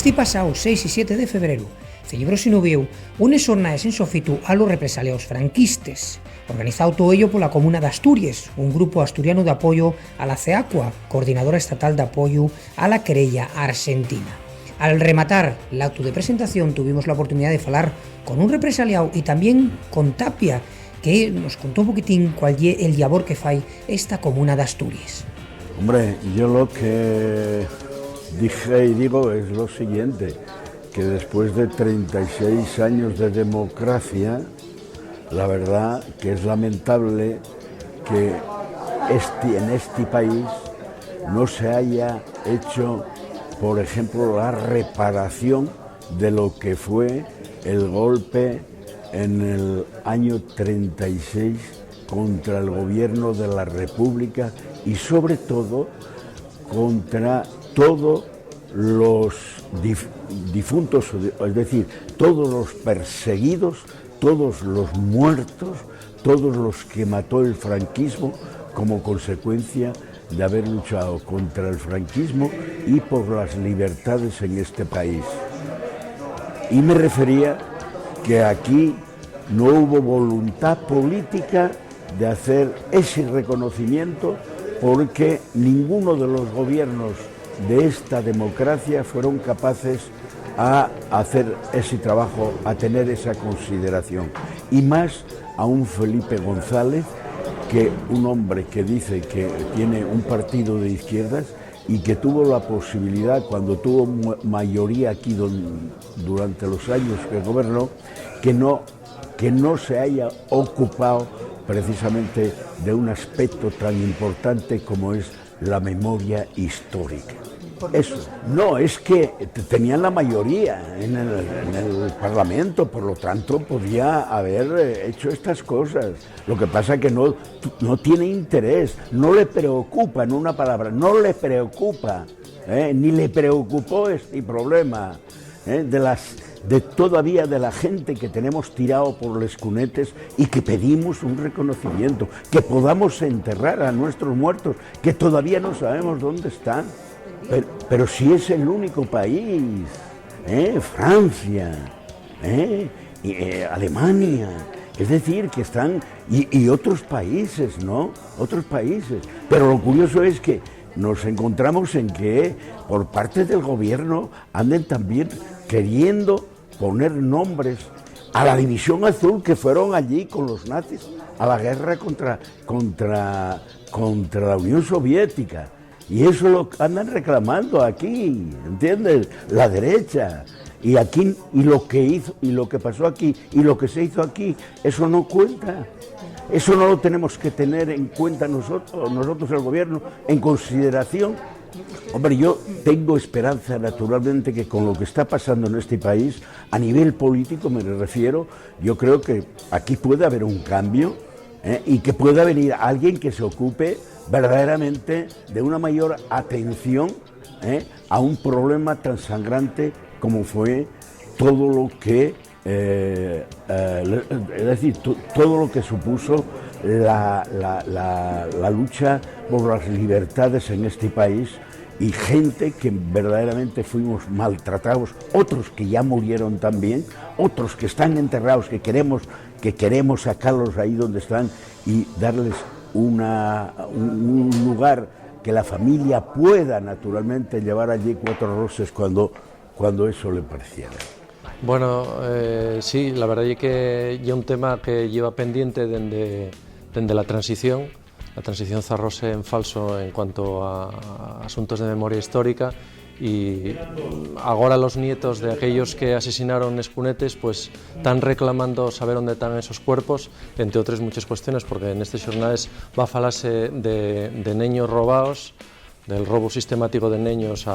Este pasado 6 y 7 de febrero celebróse no Vieu unes xornades en sofitu a los represaliados franquistes, organizado todo ello por la Comuna de Asturias, un grupo asturiano de apoyo a la CEACUA, Coordinadora Estatal de Apoyo a la Querella Argentina. Al rematar la acto de presentación tuvimos la oportunidad de falar con un represaliado y también con Tapia, que nos contó un poquitín cuál es el labor que fai esta Comuna de Asturias. Hombre, yo lo que dije y digo es lo siguiente, que después de 36 años de democracia, la verdad que es lamentable que en este país no se haya hecho, por ejemplo, la reparación de lo que fue el golpe en el año 36 contra el gobierno de la República y sobre todo contra todos los difuntos, es decir, todos los perseguidos, todos los muertos, todos los que mató el franquismo como consecuencia de haber luchado contra el franquismo y por las libertades en este país. Y me refería que aquí no hubo voluntad política de hacer ese reconocimiento porque ninguno de los gobiernos de esta democracia fueron capaces a hacer ese trabajo, a tener esa consideración. Y más a un Felipe González, que un hombre que dice que tiene un partido de izquierdas y que tuvo la posibilidad, cuando tuvo mayoría aquí durante los años que gobernó, que no se haya ocupado precisamente de un aspecto tan importante como es la memoria histórica. Eso, no, es que tenían la mayoría en el Parlamento, por lo tanto podía haber hecho estas cosas. Lo que pasa es que no tiene interés, no le preocupa, en una palabra, no le preocupa, ni le preocupó este problema todavía de la gente que tenemos tirado por los cunetes y que pedimos un reconocimiento, que podamos enterrar a nuestros muertos, que todavía no sabemos dónde están. Pero si es el único país, Francia, Alemania, es decir, que están, y otros países, ¿no? Otros países. Pero lo curioso es que nos encontramos en que por parte del gobierno anden también queriendo poner nombres a la División Azul que fueron allí con los nazis a la guerra contra la Unión Soviética. Y eso lo andan reclamando aquí, ¿entiendes? La derecha. Y aquí, y lo que hizo, y lo que pasó aquí, y lo que se hizo aquí, eso no cuenta. Eso no lo tenemos que tener en cuenta nosotros el gobierno, en consideración. Hombre, yo tengo esperanza, naturalmente, que con lo que está pasando en este país, a nivel político me refiero, yo creo que aquí puede haber un cambio, y que pueda venir alguien que se ocupe verdaderamente de una mayor atención a un problema tan sangrante como fue todo lo que, es decir, todo lo que supuso la lucha por las libertades en este país y gente que verdaderamente fuimos maltratados, otros que ya murieron también, otros que están enterrados, que queremos sacarlos ahí donde están y darles un lugar que la familia pueda naturalmente llevar allí 4 roses cuando eso le pareciera. Bueno, sí, la verdad es que ya un tema que lleva pendiente desde la transición zarrose en falso en cuanto a asuntos de memoria histórica y ahora los nietos de aquellos que asesinaron escunetes pues están reclamando saber dónde están esos cuerpos, entre otras muchas cuestiones, porque en estas jornadas va a falarse de niños robados, del robo sistemático de niños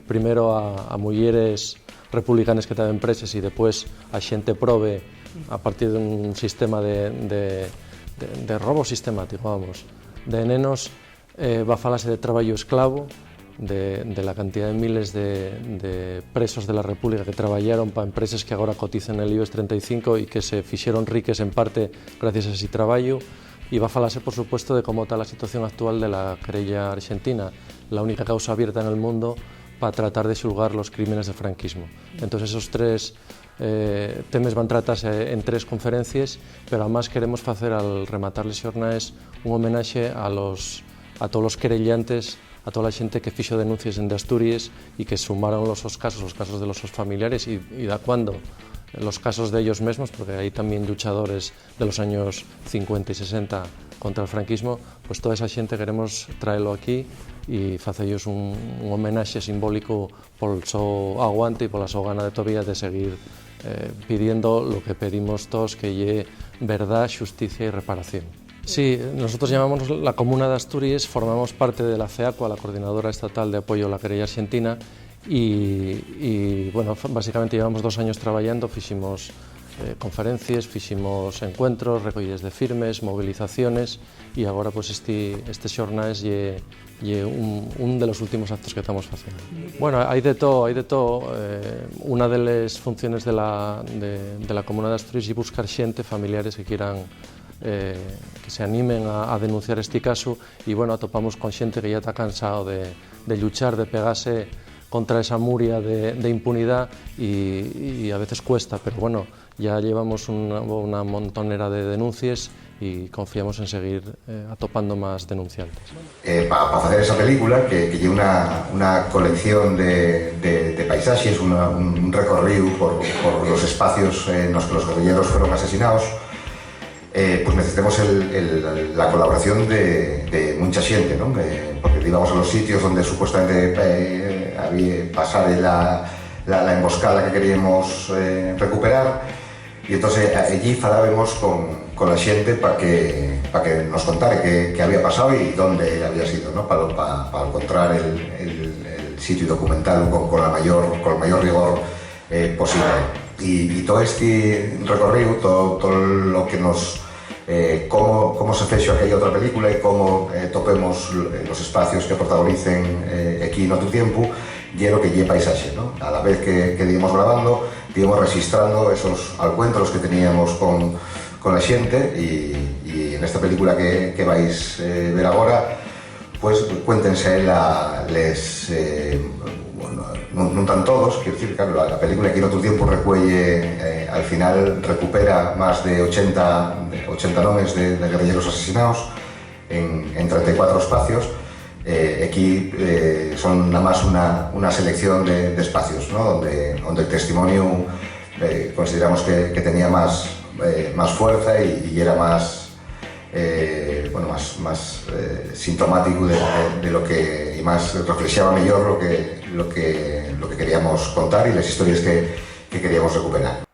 primero a mujeres republicanas que estaban presas y después a xente prove a partir de un sistema de robo sistemático, vamos, de nenos. Va a falarse de traballo esclavo, de la cantidad de miles de presos de la República que traballaron para empresas que agora cotizan en el IBEX 35 y que se fixeron riques en parte gracias a ese traballo. Y va a falarse, por supuesto, de cómo está la situación actual de la querella argentina, la única causa abierta en el mundo para tratar de xulgar los crímenes del franquismo. Entonces esos tres temas van tratarse en tres conferencias, pero además queremos facer al rematar les xornais un homenaxe a todos los querellantes, a toda la xente que fixo denuncias en Asturias y que sumaron los casos de los familiares y da cuando los casos de ellos mismos, porque hay también luchadores de los años 50 y 60 contra el franquismo, pues toda esa xente queremos traerlo aquí y facellos un homenaxe simbólico por el so aguante y por la so gana de todavía de seguir pidiendo lo que pedimos todos, que lleve verdad, justicia y reparación. Sí, nosotros llamamos la Comuna de Asturias, formamos parte de la CEACUA, la Coordinadora Estatal de Apoyo a la Querella Argentina, y bueno, básicamente llevamos 2 años trabajando, fiximos conferencias, fiximos encuentros, recollides de firmes, movilizaciones, y ahora pues este xornais lle un de los últimos actos que estamos haciendo. Bueno, hay de todo, una de las funciones de la Comuna de Asturias es buscar xente, familiares que quieran que se animen a denunciar este caso, y bueno, atopamos con xente que ya está cansado de luchar, de pegarse contra esa muria de impunidad, y a veces cuesta, pero bueno, ya llevamos una montonera de denuncias y confiamos en seguir atopando más denunciantes. Para hacer esa película, que lleva una colección de paisajes, un recorrido por los espacios en los que los guerrilleros fueron asesinados, pues necesitamos la colaboración de mucha gente, ¿no? Porque íbamos a los sitios donde supuestamente había pasado la emboscada que queríamos recuperar, y entonces allí falábamos con la gente para que nos contara qué había pasado y dónde había sido, ¿no? Para encontrar el sitio documental con el mayor rigor posible. Y todo este recorrido, todo lo que nos cómo se fexo aquella outra película e como topemos los espacios que protagonicen aquí en outro tiempo, e é o que lle paisaxe, ¿no? A la vez que íbamos grabando, íbamos registrando esos encuentros que teníamos con la xente, e en esta película que vais ver agora, pues cuéntense non tan todos, quiero decir, claro, la película que en outro tiempo recuelle, al final recupera máis de 80 nomes de guerrilleros asesinados en 34 espacios. Aquí son nada más una selección de espacios, ¿no? donde el testimonio consideramos que tenía más fuerza y era más sintomático de lo que, y más reflexionaba mejor lo que queríamos contar y las historias que queríamos recuperar.